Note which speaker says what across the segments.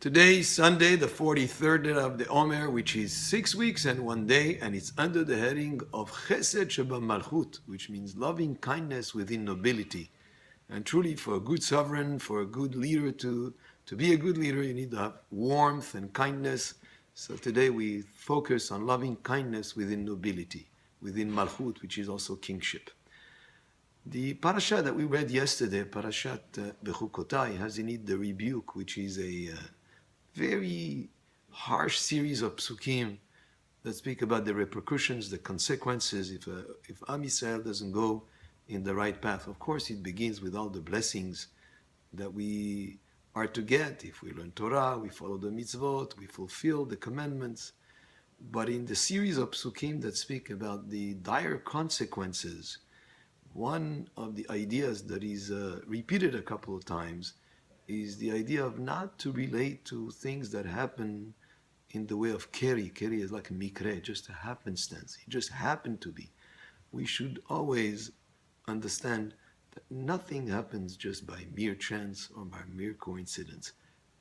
Speaker 1: Today is Sunday, the 43rd day of the Omer, which is 6 weeks and 1 day, and it's under the heading of Chesed Sheba Malchut, which means loving kindness within nobility. And truly, for a good sovereign, for a good leader, to be a good leader, you need to have warmth and kindness. So today we focus on loving kindness within nobility, within Malchut, which is also kingship. The parasha that we read yesterday, Parashat Bechukotai, has in it the rebuke, which is a very harsh series of psukim that speak about the repercussions, the consequences if Am Yisrael doesn't go in the right path. Of course, it begins with all the blessings that we are to get. If we learn Torah, we follow the mitzvot, we fulfill the commandments. But in the series of psukim that speak about the dire consequences, one of the ideas that is repeated a couple of times is the idea of not to relate to things that happen in the way of keri. Keri is like a mikre, just a happenstance. It just happened to be. We should always understand that nothing happens just by mere chance or by mere coincidence.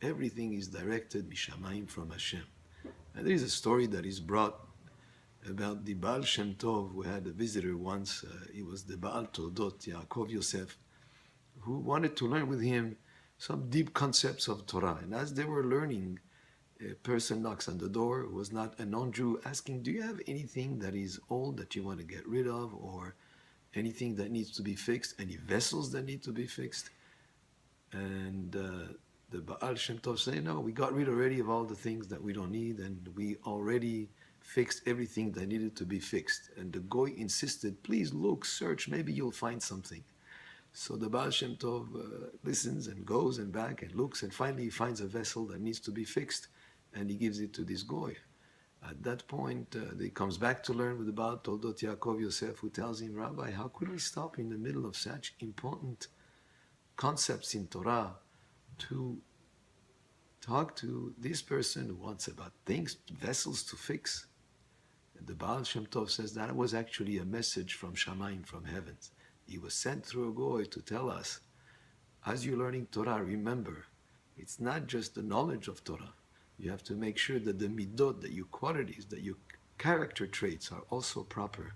Speaker 1: Everything is directed mishamayim from Hashem. And there is a story that is brought about the Baal Shem Tov, who had a visitor once. He was the Baal Toldot, Yaakov Yosef, who wanted to learn with him some deep concepts of Torah. And as they were learning, a person knocks on the door who was not a non-Jew, asking, do you have anything that is old that you want to get rid of, or anything that needs to be fixed, any vessels that need to be fixed? And the Baal Shem Tov say, no, we got rid already of all the things that we don't need, and we already fixed everything that needed to be fixed. And the Goy insisted, please look, search, maybe you'll find something. So the Baal Shem Tov listens and goes and back and looks, and finally he finds a vessel that needs to be fixed, and he gives it to this Goy. At that point, he comes back to learn with the Baal Toldot Yaakov Yosef, who tells him, Rabbi, how could we stop in the middle of such important concepts in Torah to talk to this person who wants about things, vessels to fix? And the Baal Shem Tov says that was actually a message from Shamayim, from heavens. He was sent through a Goy to tell us, as you're learning Torah, remember, it's not just the knowledge of Torah. You have to make sure that the midot, that your qualities, that your character traits are also proper.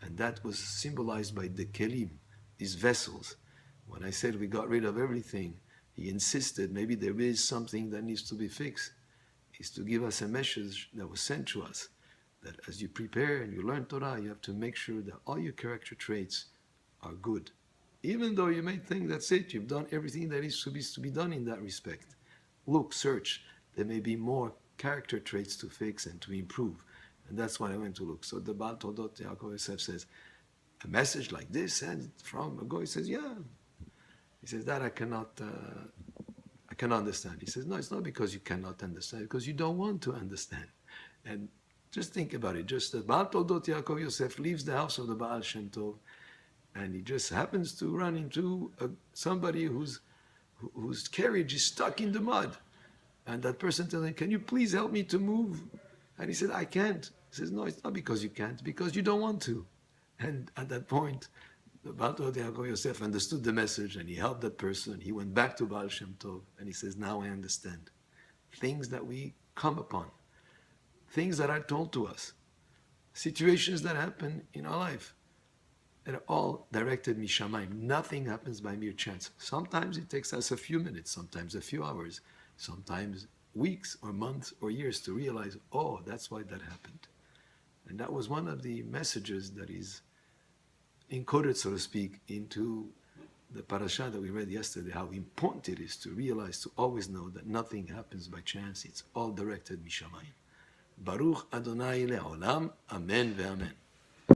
Speaker 1: And that was symbolized by the kelim, these vessels. When I said we got rid of everything, he insisted maybe there is something that needs to be fixed. Is to give us a message that was sent to us, that as you prepare and you learn Torah, you have to make sure that all your character traits are good. Even though you may think that's it, you've done everything that is to be done in that respect. Look, search, there may be more character traits to fix and to improve. And that's why I went to look. So the Baal Toldot Yaakov Yosef says, a message like this sent from a Goy. He says, yeah. He says, that I cannot understand. He says, no, it's not because you cannot understand, because you don't want to understand. And just think about it. Just the Baal Toldot Yaakov Yosef leaves the house of the Baal Shem Tov, and he just happens to run into somebody whose carriage is stuck in the mud. And that person tells him, can you please help me to move? And he said, I can't. He says, no, it's not because you can't, because you don't want to. And at that point, the Baal Toldot Yaakov Yosef understood the message, and he helped that person. He went back to Baal Shem Tov, and he says, now I understand. Things that we come upon, things that are told to us, situations that happen in our life, they're all directed mishamayim. Nothing happens by mere chance. Sometimes it takes us a few minutes, sometimes a few hours, sometimes weeks or months or years to realize, oh, that's why that happened. And that was one of the messages that is encoded, so to speak, into the parasha that we read yesterday, how important it is to realize, to always know that nothing happens by chance. It's all directed mishamayim. Baruch Adonai le'olam, amen ve'amen.